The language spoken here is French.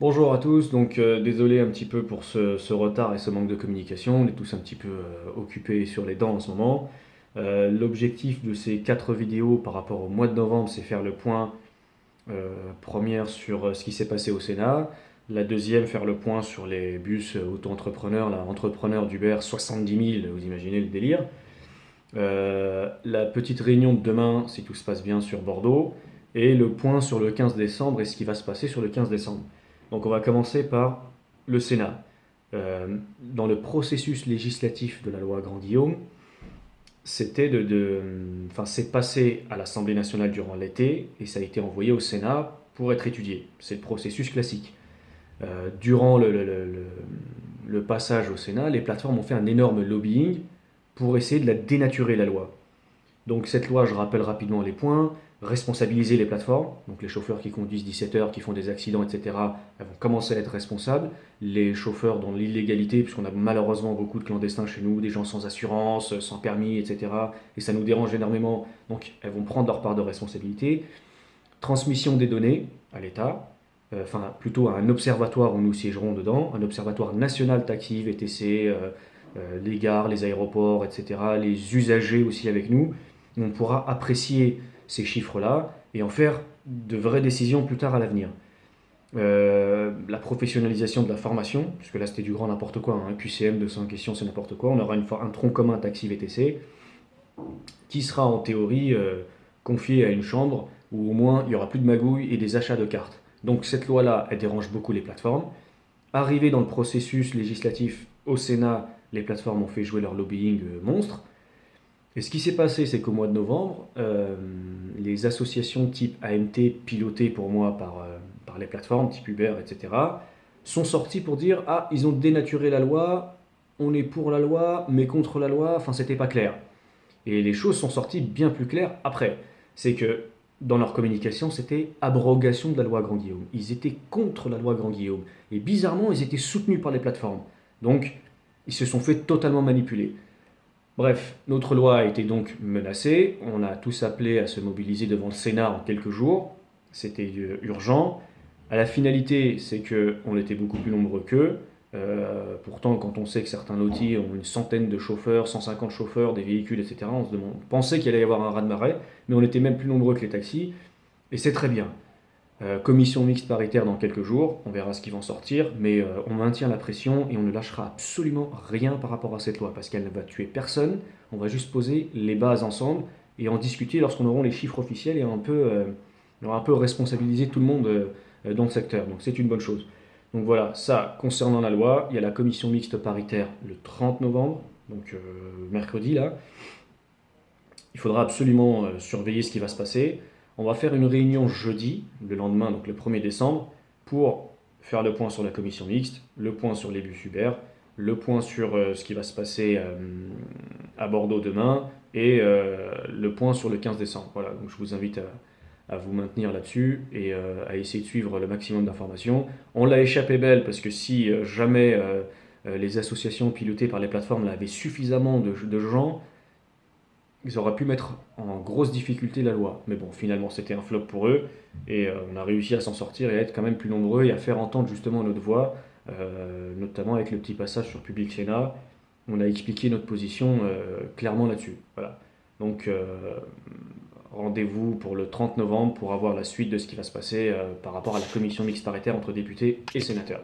Bonjour à tous, désolé un petit peu pour ce retard et ce manque de communication, on est tous un petit peu occupés sur les dents en ce moment. L'objectif de ces 4 vidéos par rapport au mois de novembre, c'est faire le point, première sur ce qui s'est passé au Sénat, la deuxième faire le point sur les bus auto-entrepreneurs, là, entrepreneurs d'Uber 70 000, vous imaginez le délire. La petite réunion de demain, si tout se passe bien, sur Bordeaux, et le point sur le 15 décembre et ce qui va se passer sur le 15 décembre. Donc on va commencer par le Sénat. Dans le processus législatif de la loi Grand-Guillaume, c'est passé à l'Assemblée nationale durant l'été et ça a été envoyé au Sénat pour être étudié. C'est le processus classique. Durant le passage au Sénat, les plateformes ont fait un énorme lobbying pour essayer de la dénaturer, la loi. Donc cette loi, je rappelle rapidement les points: responsabiliser les plateformes, donc les chauffeurs qui conduisent 17 heures, qui font des accidents, etc., elles vont commencer à être responsables. Les chauffeurs dans l'illégalité, puisqu'on a malheureusement beaucoup de clandestins chez nous, des gens sans assurance, sans permis, etc., et ça nous dérange énormément, donc elles vont prendre leur part de responsabilité. Transmission des données à l'État, enfin plutôt à un observatoire où nous siégerons dedans, un observatoire national taxi, VTC, les gares, les aéroports, etc., les usagers aussi avec nous. On pourra apprécier ces chiffres-là et en faire de vraies décisions plus tard à l'avenir. La professionnalisation de la formation, puisque là c'était du grand n'importe quoi, hein, un QCM de 100 questions c'est n'importe quoi, on aura un tronc commun taxi VTC qui sera en théorie confié à une chambre où au moins il n'y aura plus de magouilles et des achats de cartes. Donc cette loi-là, elle dérange beaucoup les plateformes. Arrivé dans le processus législatif au Sénat, les plateformes ont fait jouer leur lobbying monstre. Et ce qui s'est passé, c'est qu'au mois de novembre, les associations type AMT, pilotées pour moi par les plateformes, type Uber, etc., sont sorties pour dire: ah, ils ont dénaturé la loi, on est pour la loi, mais contre la loi, enfin, c'était pas clair. Et les choses sont sorties bien plus claires après. C'est que dans leur communication, c'était abrogation de la loi Grand-Guillaume. Ils étaient contre la loi Grand-Guillaume. Et bizarrement, ils étaient soutenus par les plateformes. Donc, ils se sont fait totalement manipuler. Bref, notre loi a été donc menacée. On a tous appelé à se mobiliser devant le Sénat en quelques jours. C'était urgent. À la finalité, c'est qu'on était beaucoup plus nombreux qu'eux. Pourtant, quand on sait que certains lotis ont une centaine de chauffeurs, 150 chauffeurs, des véhicules, etc., on pensait qu'il allait y avoir un raz-de-marée, mais on était même plus nombreux que les taxis, et c'est très bien. Commission mixte paritaire dans quelques jours, on verra ce qui va en sortir, mais on maintient la pression et on ne lâchera absolument rien par rapport à cette loi, parce qu'elle ne va tuer personne, on va juste poser les bases ensemble et en discuter lorsqu'on aura les chiffres officiels et on aura un peu responsabilisé tout le monde dans le secteur, donc c'est une bonne chose. Donc voilà, ça concernant la loi, il y a la commission mixte paritaire le 30 novembre, donc mercredi là. Il faudra absolument surveiller ce qui va se passer. On va faire une réunion jeudi, le lendemain, donc le 1er décembre, pour faire le point sur la commission mixte, le point sur les bus Uber, le point sur ce qui va se passer à Bordeaux demain et le point sur le 15 décembre. Voilà, donc je vous invite à vous maintenir là-dessus et à essayer de suivre le maximum d'informations. On l'a échappé belle parce que si jamais les associations pilotées par les plateformes là, avaient suffisamment de gens, ils auraient pu mettre en grosse difficulté la loi. Mais bon, finalement, c'était un flop pour eux. Et on a réussi à s'en sortir et à être quand même plus nombreux et à faire entendre justement notre voix, notamment avec le petit passage sur Public Sénat. On a expliqué notre position clairement là-dessus. Voilà. Donc, rendez-vous pour le 30 novembre pour avoir la suite de ce qui va se passer par rapport à la commission mixte paritaire entre députés et sénateurs.